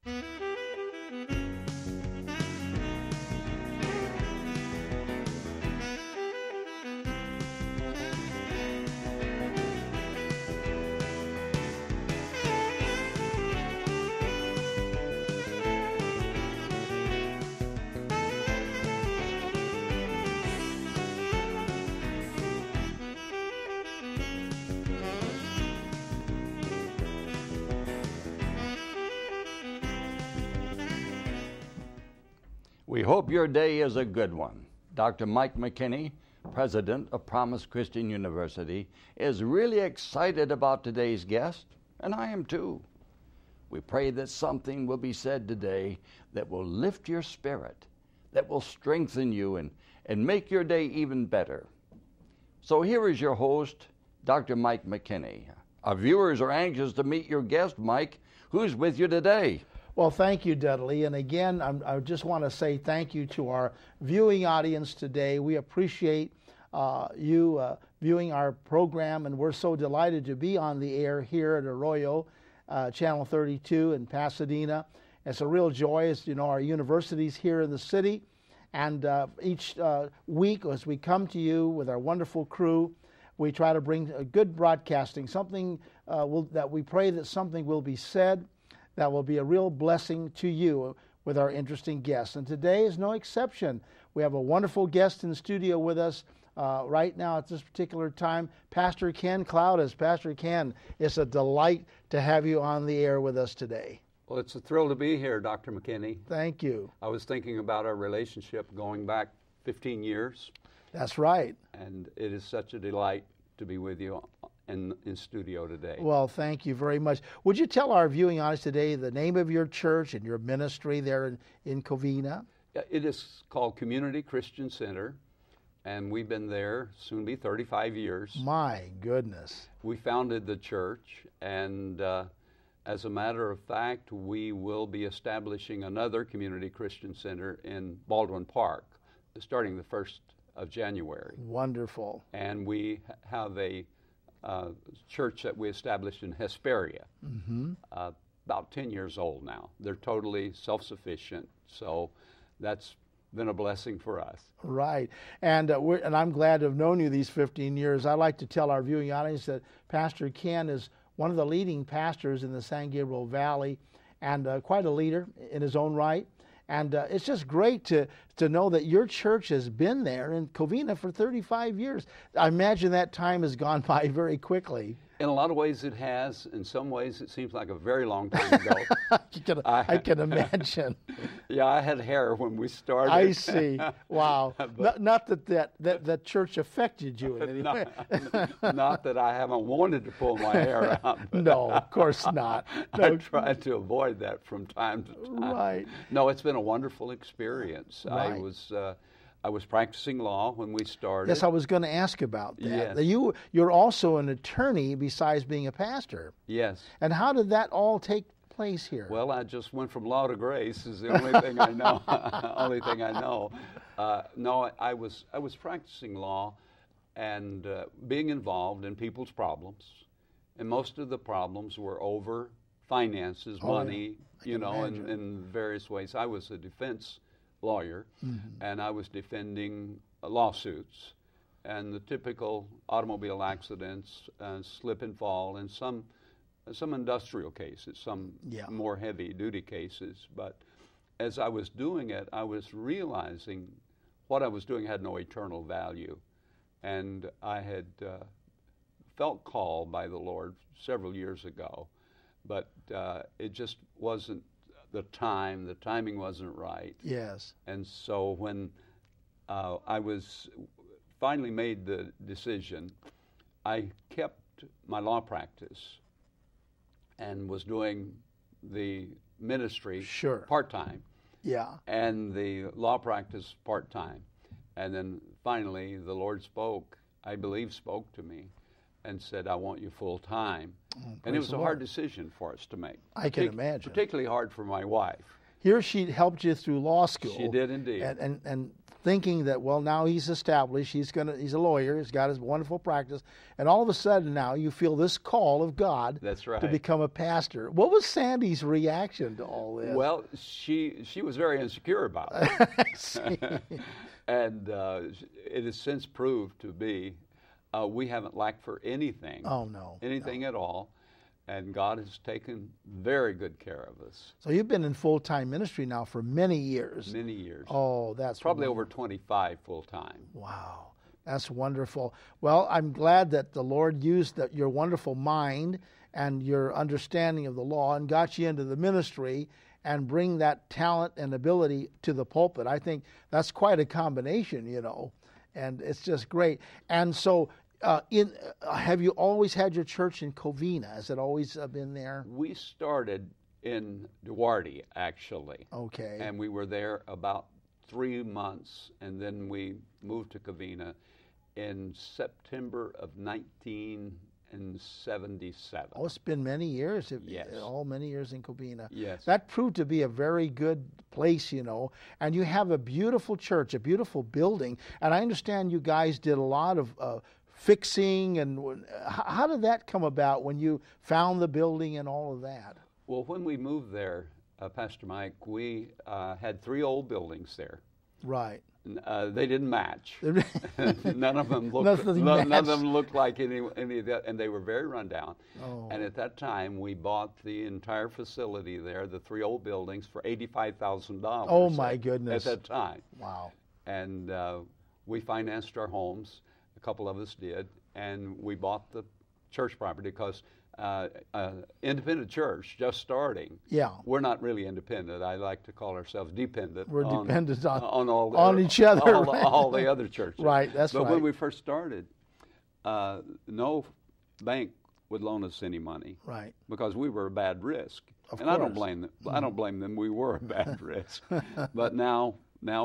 We hope your day is a good one. Dr. Mike McKinney, president of Promise Christian University, is really excited about today's guest, and I am too. We pray that something will be said today that will lift your spirit, that will strengthen you and make your day even better. So here is your host, Dr. Mike McKinney. Our viewers are anxious to meet your guest, Mike. Who's with you today? Well, thank you, Dudley. And again, I just want to say thank you to our viewing audience today. We appreciate you viewing our program, and we're so delighted to be on the air here at Arroyo, Channel 32 in Pasadena. It's a real joy. As you know, our university's here in the city, and each week as we come to you with our wonderful crew, we try to bring a good broadcasting, something that we pray that something will be said that will be a real blessing to you with our interesting guests. And today is no exception. We have a wonderful guest in the studio with us right now at this particular time, Pastor Ken Clowdus. Pastor Ken, it's a delight to have you on the air with us today. Well, it's a thrill to be here, Dr. McKinney. Thank you. I was thinking about our relationship going back 15 years. That's right. And it is such a delight to be with you in studio today. Well, thank you very much. Would you tell our viewing audience today the name of your church and your ministry there in Covina? It is called Community Christian Center, and we've been there soon be 35 years. My goodness. We founded the church, and as a matter of fact, we will be establishing another Community Christian Center in Baldwin Park starting the 1st of January. Wonderful. And we have a church that we established in Hesperia, about 10 years old now. They're totally self-sufficient, so that's been a blessing for us. Right, and I'm glad to have known you these 15 years. I like to tell our viewing audience that Pastor Ken is one of the leading pastors in the San Gabriel Valley, and quite a leader in his own right. And it's just great to know that your church has been there in Covina for 35 years. I imagine that time has gone by very quickly. In a lot of ways it has. In some ways it seems like a very long time ago. I can imagine. Yeah, I had hair when we started. I see. Wow. Not that church affected you in any way. Not that I haven't wanted to pull my hair out. No, of course not. No. I tried to avoid that from time to time. Right. No, it's been a wonderful experience. Right. I was practicing law when we started. Yes, I was going to ask about that. Yes. You're also an attorney besides being a pastor. Yes. And how did that all take place here? Well, I just went from law to grace is the only thing I know. Only thing I know. No, I was practicing law and being involved in people's problems. And most of the problems were over finances, money, you know, in various ways. I was a defense lawyer, and I was defending lawsuits and the typical automobile accidents, slip and fall, and some industrial cases, some more heavy-duty cases. But as I was doing it, I was realizing what I was doing had no eternal value, and I had felt called by the Lord several years ago, but it just wasn't the timing wasn't right. Yes. And so when I was finally made the decision, I kept my law practice and was doing the ministry part-time. Yeah. And the law practice part-time. And then finally the Lord spoke to me and said, I want you full-time. And it was a hard decision for us to make. I can imagine. Particularly hard for my wife. here she helped you through law school. She did indeed. And thinking that, well, now he's established, he's a lawyer, he's got his wonderful practice, and all of a sudden now you feel this call of God. That's right. To become a pastor. What was Sandy's reaction to all this? Well, she was very insecure about it. And it has since proved to be, we haven't lacked for anything. Oh, no. Anything at all. And God has taken very good care of us. So you've been in full-time ministry now for many years. Many years. Oh, that's probably wonderful. over 25 full-time. Wow, that's wonderful. Well, I'm glad that the Lord used your wonderful mind and your understanding of the law and got you into the ministry and bring that talent and ability to the pulpit. I think that's quite a combination, and it's just great. And so have you always had your church in Covina? Has it always been there? We started in Duarte, actually. Okay. And we were there about 3 months, and then we moved to Covina in September of 1977. Oh, it's been many years. Yes. All many years in Covina. Yes. That proved to be a very good place, and you have a beautiful church, a beautiful building, and I understand you guys did a lot of fixing, and how did that come about when you found the building and all of that? Well, when we moved there, Pastor Mike, we had 3 old buildings there. Right. They didn't match. None of them looked like any of that, and they were very run down. Oh. And at that time, we bought the entire facility there, the 3 old buildings, for $85,000. Oh my goodness! At that time. Wow. And we financed our homes. A couple of us did, and we bought the church property because independent church just starting. Yeah. We're not really independent. I like to call ourselves dependent. We're dependent on each other. All the other churches. Right. That's right. But when we first started, no bank would loan us any money. Right. Because we were a bad risk. Of and course. I don't blame them. I don't blame them. We were a bad risk. But now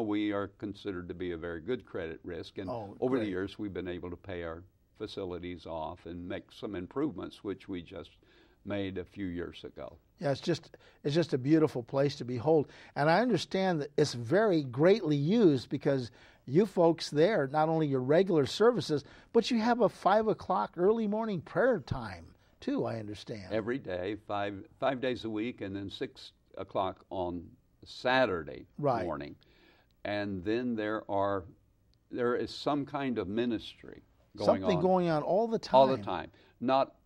we are considered to be a very good credit risk, and over the years we've been able to pay our facilities off and make some improvements, which we just made a few years ago. Yeah, it's just a beautiful place to behold, and I understand that it's very greatly used because you folks there, not only your regular services, but you have a 5 o'clock early morning prayer time too. I understand. Every day, five days a week, and then 6 o'clock on Saturday morning. And then there is some kind of ministry going on all the time. All the time.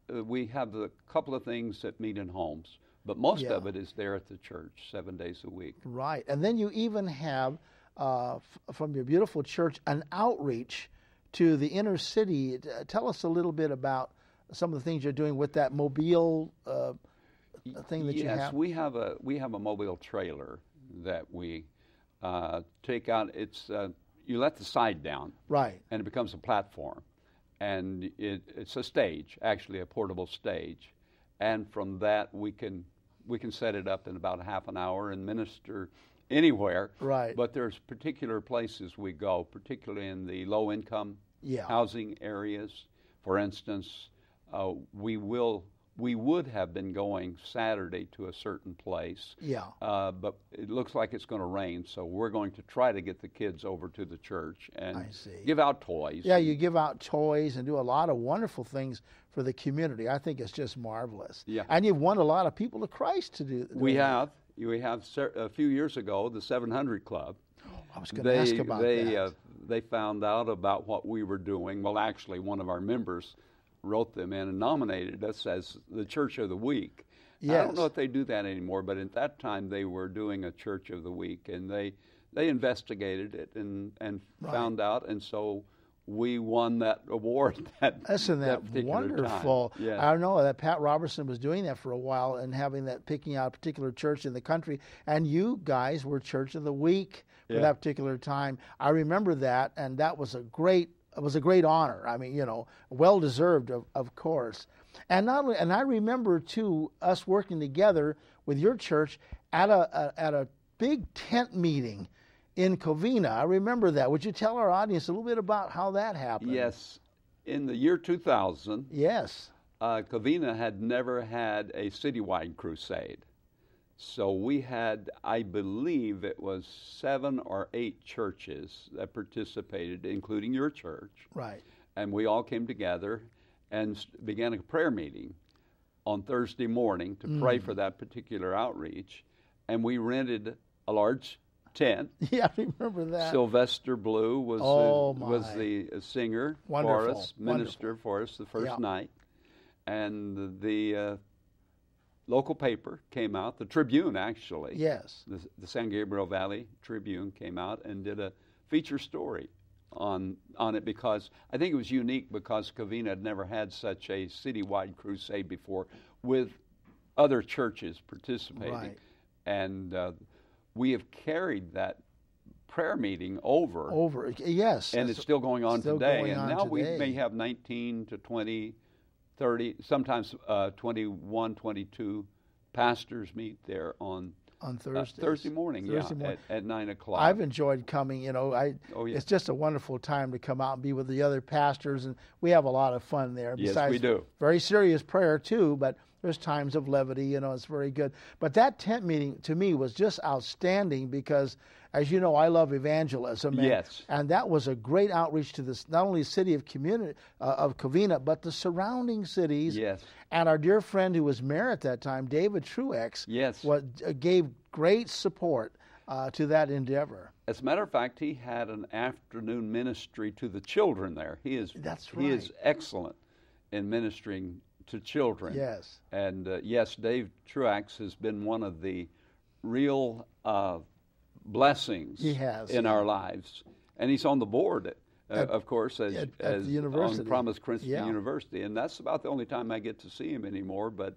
We have a couple of things that meet in homes, but most of it is there at the church 7 days a week. Right. And then you even have, from your beautiful church, an outreach to the inner city. Tell us a little bit about some of the things you're doing with that mobile thing that you have. Yes, we have a mobile trailer that we take out. It's you let the side down, right, and it becomes a platform, and it's a stage, actually a portable stage, and from that we can set it up in about a half an hour and minister anywhere. Right. But there's particular places we go, particularly in the low-income housing areas. For instance, we would have been going Saturday to a certain place. Yeah. But it looks like it's going to rain, so we're going to try to get the kids over to the church and give out toys. Yeah, you give out toys and do a lot of wonderful things for the community. I think it's just marvelous. Yeah. And you've won a lot of people to Christ to do that. We have a few years ago, the 700 Club. I was going to ask about that. They found out about what we were doing. Well, actually, one of our members wrote them in and nominated us as the Church of the Week. Yes. I don't know if they do that anymore, but at that time they were doing a Church of the Week, and they investigated it and found out, and so we won that award. Isn't that wonderful? Time. Yeah. I know that Pat Robertson was doing that for a while and picking out a particular church in the country, and you guys were Church of the Week for that particular time. I remember that, and that was a great honor. I mean, well deserved, of course. And I remember too us working together with your church at a big tent meeting in Covina. I remember that. Would you tell our audience a little bit about how that happened? Yes. In the year 2000, yes, Covina had never had a citywide crusade. So we had, I believe it was 7 or 8 churches that participated, including your church. Right. And we all came together and began a prayer meeting on Thursday morning to pray for that particular outreach. And we rented a large tent. Yeah, I remember that. Sylvester Blue was the singer for us, minister for us the first night. And the local paper came out, the Tribune actually. Yes. The San Gabriel Valley Tribune came out and did a feature story on it, because I think it was unique because Covina had never had such a citywide crusade before with other churches participating. Right. And we have carried that prayer meeting over. Yes. And it's still going on today. Going and on now we today. may have 19 to 20, 30, sometimes 21, 22 pastors meet there on Thursday morning, at 9 o'clock. I've enjoyed coming. Oh, yeah. It's just a wonderful time to come out and be with the other pastors, and we have a lot of fun there. Yes, Besides, we do. Very serious prayer too, but there's times of levity. It's very good. But that tent meeting to me was just outstanding because, as you know, I love evangelism. Yes. And that was a great outreach to this, not only city of Covina, but the surrounding cities. Yes. And our dear friend who was mayor at that time, David Truex, gave great support to that endeavor. As a matter of fact, he had an afternoon ministry to the children there. That's right. He is excellent in ministering to children. Yes. And yes, Dave Truax has been one of the real blessings in our lives. And he's on the board, of course, as the university. On Promise Christian University. And that's about the only time I get to see him anymore. But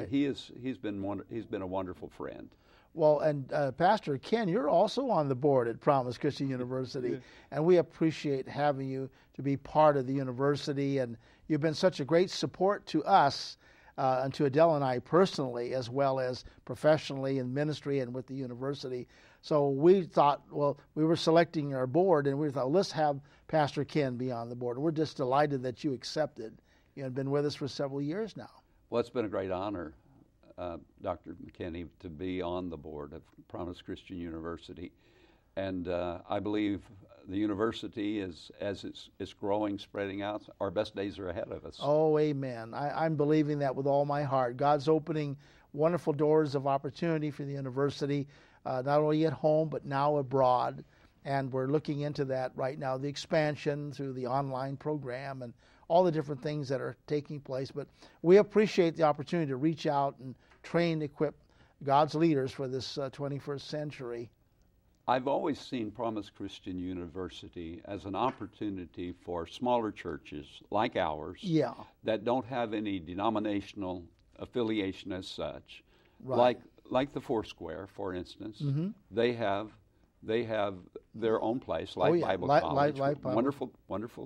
he's been a wonderful friend. Well, and Pastor Ken, you're also on the board at Promise Christian University, and we appreciate having you to be part of the university. And you've been such a great support to us and to Adele and I personally, as well as professionally in ministry and with the university. So we thought, well, we were selecting our board, and we thought, let's have Pastor Ken be on the board. We're just delighted that you accepted. You've been with us for several years now. Well, it's been a great honor, Dr. McKinney, to be on the board of Promise Christian University. And I believe the university, as it's growing, spreading out, our best days are ahead of us. Oh, amen. I'm believing that with all my heart. God's opening wonderful doors of opportunity for the university, not only at home, but now abroad. And we're looking into that right now, the expansion through the online program and all the different things that are taking place. But we appreciate the opportunity to reach out and train, equip God's leaders for this 21st century. I've always seen Promise Christian University as an opportunity for smaller churches like ours that don't have any denominational affiliation as such, like the Foursquare, for instance. Mm-hmm. They have their own place, like Bible College, wonderful,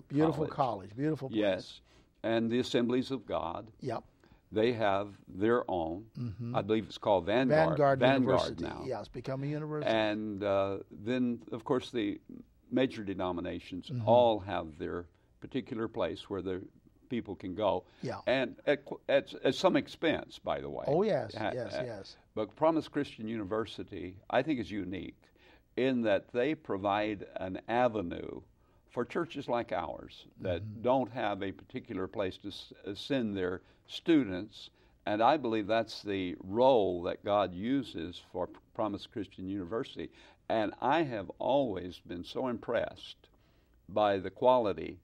beautiful college, beautiful place. Yes, and the Assemblies of God. Yep. They have their own. Mm-hmm. I believe it's called Vanguard University. now. Yeah, it's become a university. And then, of course, the major denominations all have their particular place where the people can go. Yeah. And at some expense, by the way. Oh, yes, yes. But Promise Christian University, I think, is unique in that they provide an avenue for churches like ours that don't have a particular place to send their students. And I believe that's the role that God uses for Promise Christian University. And I have always been so impressed by the quality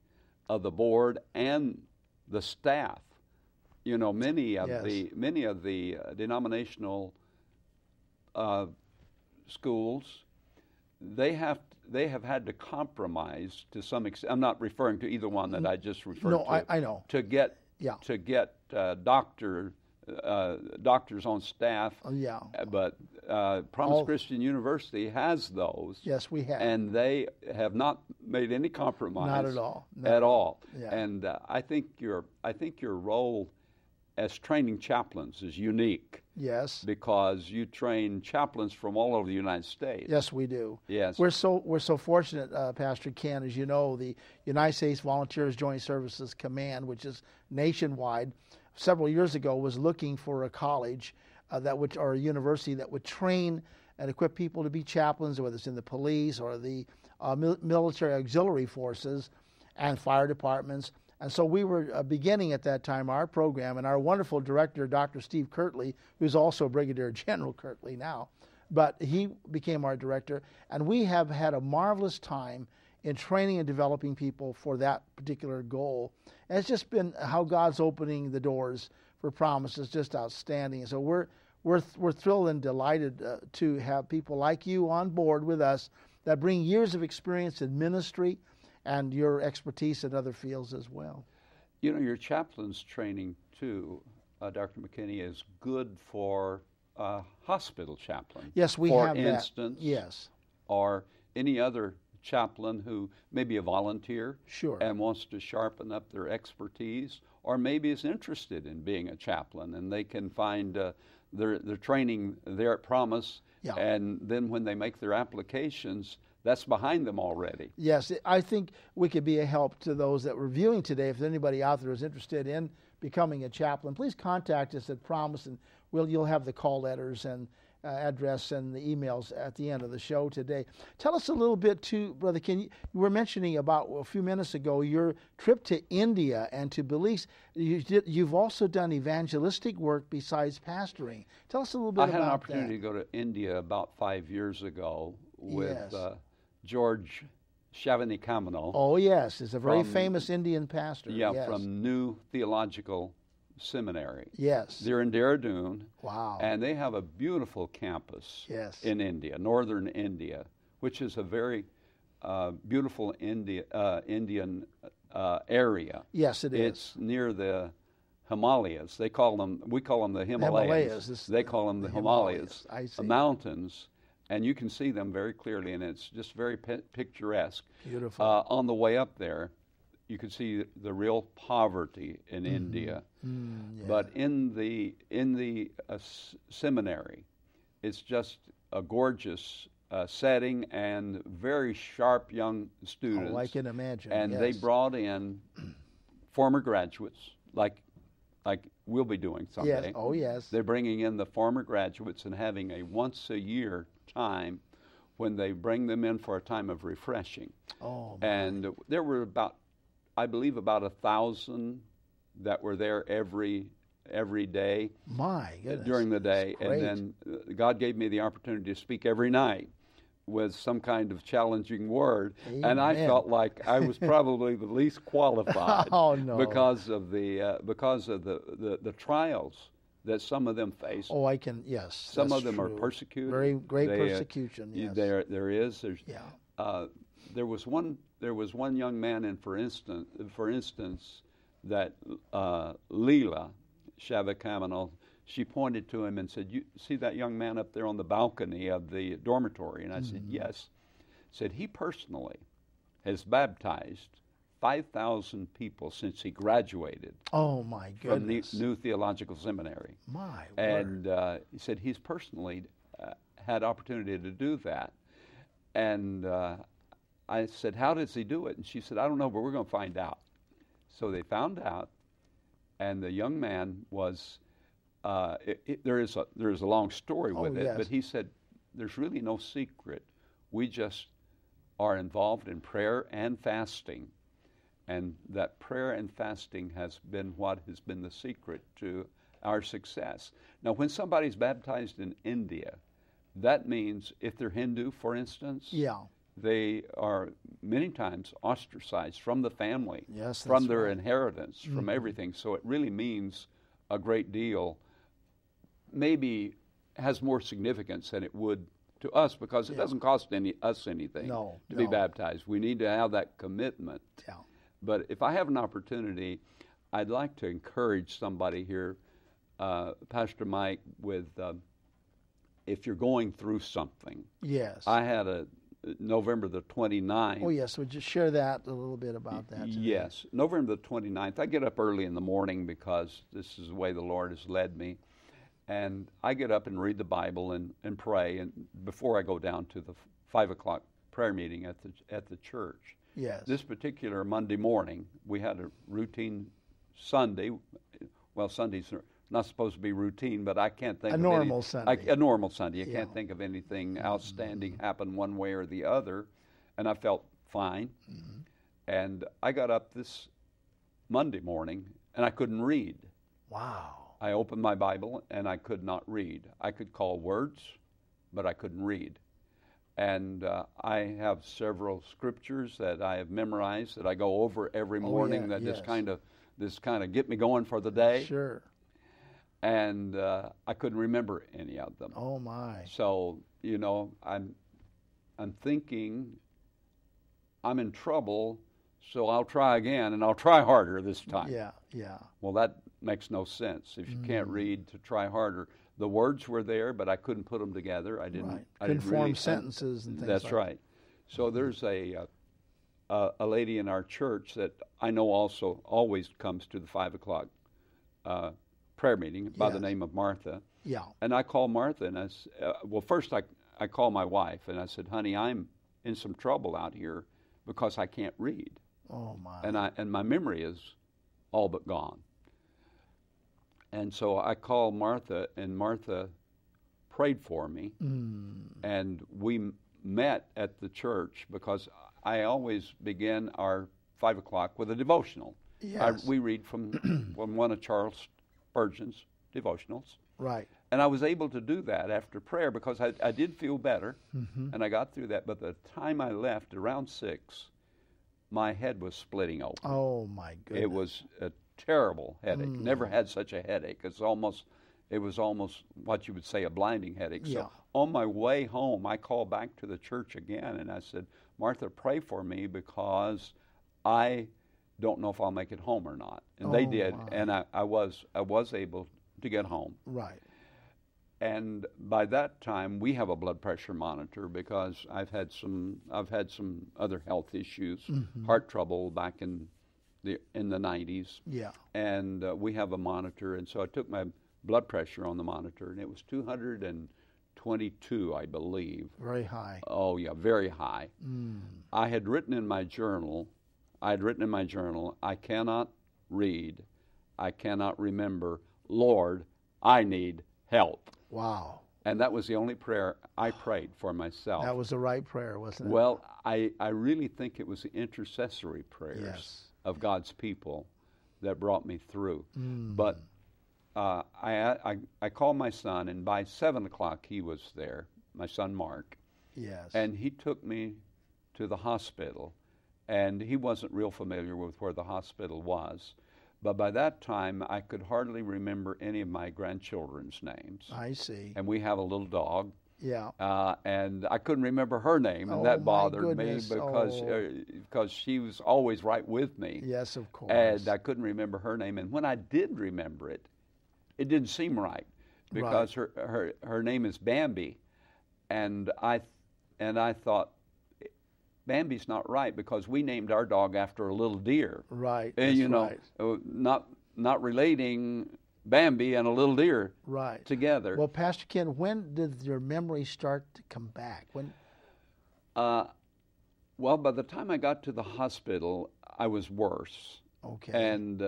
of the board and the staff. You know, many of the denominational schools, they have had to compromise to some extent. I'm not referring to either one that I just referred to. No, I know. To get doctors on staff. But Promise Christian University has those. Yes, we have. And they have not made any compromise. Not at all. At all. Yeah. And I think your role as training chaplains is unique. Yes. Because you train chaplains from all over the United States. Yes, we do. Yes. We're so fortunate, Pastor Ken, as you know, the United States Volunteers Joint Services Command, which is nationwide, several years ago was looking for a college or a university that would train and equip people to be chaplains, whether it's in the police or the military auxiliary forces and fire departments. And so we were beginning at that time our program, and our wonderful director, Dr. Steve Kirtley, who's also Brigadier General Kirtley now, but he became our director, and we have had a marvelous time in training and developing people for that particular goal. And it's just been how God's opening the doors for Promise is just outstanding. And so we're thrilled and delighted to have people like you on board with us that bring years of experience in ministry and your expertise in other fields as well. You know, your chaplain's training too, Dr. McKinney, is good for hospital chaplain. Yes, we for have instance, that. Yes. Or any other chaplain who may be a volunteer Sure. and wants to sharpen up their expertise, or maybe is interested in being a chaplain, and they can find their training there at Promise, Yeah. and then when they make their applications, that's behind them already. Yes, I think we could be a help to those that were viewing today. If there's anybody out there who's interested in becoming a chaplain, please contact us at Promise, and you'll have the call letters and address and the emails at the end of the show today. Tell us a little bit too, Brother Ken. You were mentioning about a few minutes ago your trip to India and to Belize. You've also done evangelistic work besides pastoring. Tell us a little bit about that. I had an opportunity to go to India about 5 years ago with Yes. George Shavani. Oh yes, is a very from- famous Indian pastor. Yeah, Yes. from New Theological Seminary. Yes. They're in Dehradun, Wow. and they have a beautiful campus Yes. in India, northern India, which is a very beautiful Indian area. Yes, it is. It's near the Himalayas. We call them the Himalayas. They call them the Himalayas. I see. Mountains, and you can see them very clearly, and it's just very picturesque. Beautiful. On the way up there, you can see the real poverty in India. Yeah. But in the seminary, it's just a gorgeous setting and very sharp young students. Oh, I can imagine. And yes. they brought in former graduates, like we'll be doing someday. Yes. Oh, yes. They're bringing in the former graduates and having a once-a-year time when they bring them in for a time of refreshing. Oh, my. And there were I believe about 1,000 that were there every day My goodness. during the day. That's great. And then God gave me the opportunity to speak every night with some kind of challenging word. And I Amen. felt like I was probably the least qualified Oh, no. because of the trials that some of them face. Oh, I can. Yes. Some that's of them are true. persecuted. Very great They, persecution. Yes. There is. There's, Yeah. there was one young man, for instance, that Leela Shavakamanal, she pointed to him and said, "You see that young man up there on the balcony of the dormitory?" And I said, "Yes." Said he personally has baptized 5,000 people since he graduated Oh my from the goodness. New Theological Seminary. My word. And he said he's personally had opportunity to do that. And I said, "How does he do it?" And she said, "I don't know, but we're going to find out." So they found out, and the young man was, there is a long story with it, yes. but he said, "There's really no secret. We just are involved in prayer and fasting." And that prayer and fasting has been what has been the secret to our success. Now, when somebody's baptized in India, that means if they're Hindu, for instance, Yeah. they are many times ostracized from the family, Yes, from that's their right. inheritance, from everything. So it really means a great deal. Maybe has more significance than it would to us because it doesn't cost us anything No, to be no. baptized. We need to have that commitment. Yeah. But if I have an opportunity, I'd like to encourage somebody here, Pastor Mike, with if you're going through something. Yes. I had a November the 29th. Oh yes. Would you share that a little bit about that? Today? Yes, November the 29th. I get up early in the morning because this is the way the Lord has led me. And I get up and read the Bible and pray, and before I go down to the 5 o'clock prayer meeting at the church. Yes. This particular Monday morning, we had a routine Sunday. Well, Sundays not supposed to be routine, but I can't think a of normal Sunday. A normal Sunday. You Yeah. can't think of anything outstanding happen one way or the other, and I felt fine. And I got up this Monday morning, and I couldn't read. Wow. I opened my Bible, and I could not read. I could call words, but I couldn't read. And I have several scriptures that I have memorized that I go over every morning that just kind of get me going for the day. Sure. And I couldn't remember any of them. Oh my. So, you know, I'm thinking I'm in trouble, so I'll try again, and I'll try harder this time. Yeah, yeah. Well, that makes no sense. If you can't read, to try harder. The words were there, but I couldn't put them together. I didn't. Right. I Couldn't didn't form really, sentences and things That's like right. So there's a lady in our church that I know also always comes to the 5 o'clock prayer meeting by the name of Martha. Yeah. And I call Martha, and well, first I call my wife, and I said, "Honey, I'm in some trouble out here because I can't read." Oh my. And my memory is all but gone. And so I called Martha, and Martha prayed for me, and we met at the church because I always begin our 5 o'clock with a devotional. Yes. We read from one of Charles Spurgeon's devotionals. Right. And I was able to do that after prayer because I did feel better, and I got through that. But the time I left, around 6, my head was splitting open. Oh my goodness. It was a terrible headache. Never had such a headache. It was almost what you would say a blinding headache. Yeah. So on my way home, I called back to the church again, and I said, "Martha, pray for me because I don't know if I'll make it home or not." And they did, and I was able to get home. Right. And by that time, we have a blood pressure monitor because I've had some other health issues, heart trouble back in the 90s. Yeah. And we have a monitor, and so I took my blood pressure on the monitor, and it was 222, I believe. Very high. Oh yeah, very high. I had written in my journal, I cannot read, I cannot remember, Lord, I need help. Wow. And that was the only prayer I prayed for myself. That was the right prayer, wasn't it? Well, I really think it was the intercessory prayers of God's people that brought me through. But I called my son, and by 7 o'clock he was there, my son Mark. Yes. And he took me to the hospital, and he wasn't real familiar with where the hospital was. But by that time, I could hardly remember any of my grandchildren's names. I see. And we have a little dog. Yeah. And I couldn't remember her name, and that bothered me because she was always right with me. Yes, of course. And I couldn't remember her name. And when I did remember it, it didn't seem right because her name is Bambi, and I thought, Bambi's not right because we named our dog after a little deer. Right. And right. Not relating Bambi and a little deer together. Well, Pastor Ken, when did your memory start to come back? When? Well, by the time I got to the hospital, I was worse. Okay. And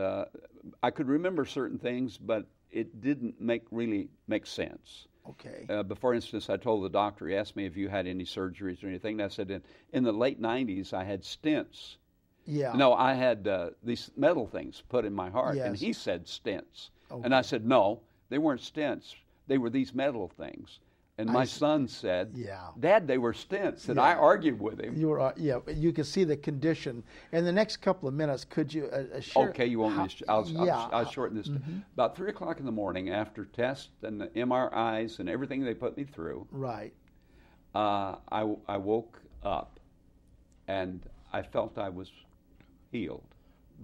I could remember certain things, but it didn't really make sense. Okay. But for instance, I told the doctor, he asked me if you had any surgeries or anything, and I said in the late 90s I had stents. Yeah. No, I had these metal things put in my heart, and he said stents. Okay. And I said, no, they weren't stents. They were these metal things. And my son said, Dad, they were stents. And I argued with him. You were, you could see the condition. In the next couple of minutes, could you share? Okay, you won't. I'll shorten this. About 3 o'clock in the morning, after tests and the MRIs and everything they put me through, I woke up, and I felt I was healed.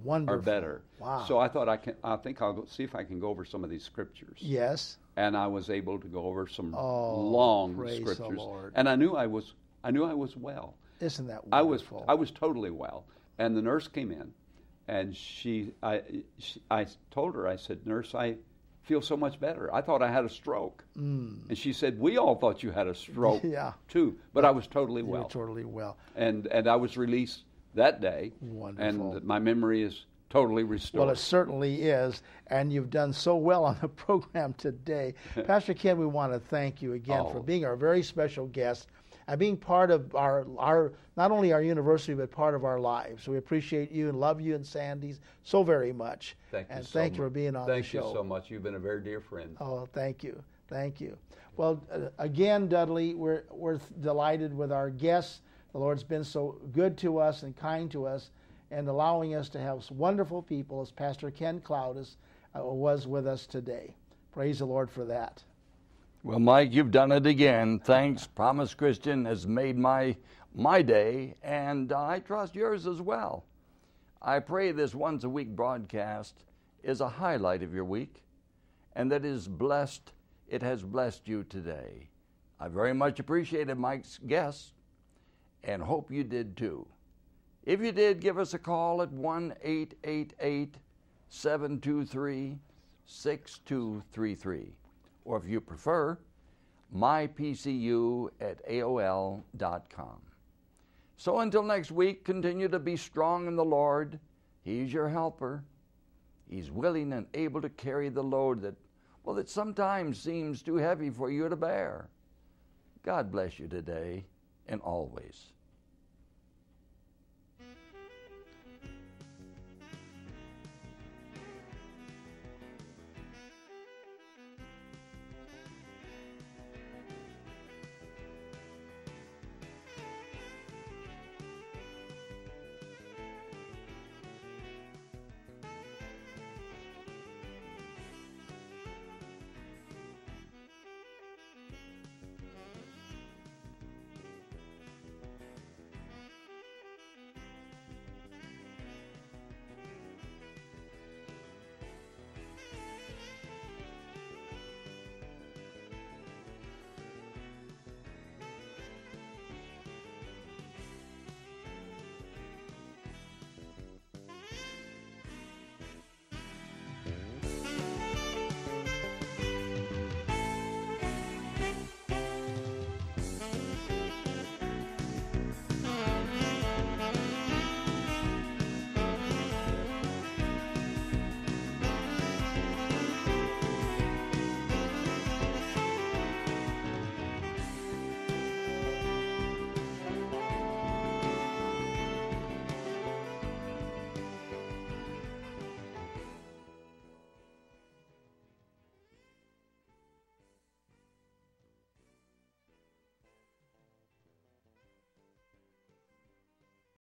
Wonderful. Or better. Wow. So I thought I think I'll go see if I can go over some of these scriptures. Yes. And I was able to go over some long scriptures. The Lord. And I knew I was well. Isn't that wonderful? I was totally well. And the nurse came in, and I told her, I said, "Nurse, I feel so much better. I thought I had a stroke." And she said, "We all thought you had a stroke too, but I was totally well." You were totally well. And I was released that day. Wonderful. And my memory is totally restored. Well, it certainly is, and you've done so well on the program today. Pastor Ken, we want to thank you again for being our very special guest and being part of our not only our university, but part of our lives. So we appreciate you and love you and Sandy's so very much. Thank you and so thank much. you for being on the show. Thank you so much. You've been a very dear friend. Oh, thank you. Thank you. Well, again, Dudley, we're delighted with our guests. The Lord's been so good to us and kind to us and allowing us to have wonderful people as Pastor Ken Clowdus was with us today. Praise the Lord for that. Well, Mike, you've done it again. Thanks. Promise Christian has made my day, and I trust yours as well. I pray this once-a-week broadcast is a highlight of your week, and that it has blessed you today. I very much appreciated Mike's guests, and hope you did too. If you did, give us a call at 1-888-723-6233. Or if you prefer, mypcu@aol.com. So until next week, continue to be strong in the Lord. He's your helper. He's willing and able to carry the load that sometimes seems too heavy for you to bear. God bless you today and always.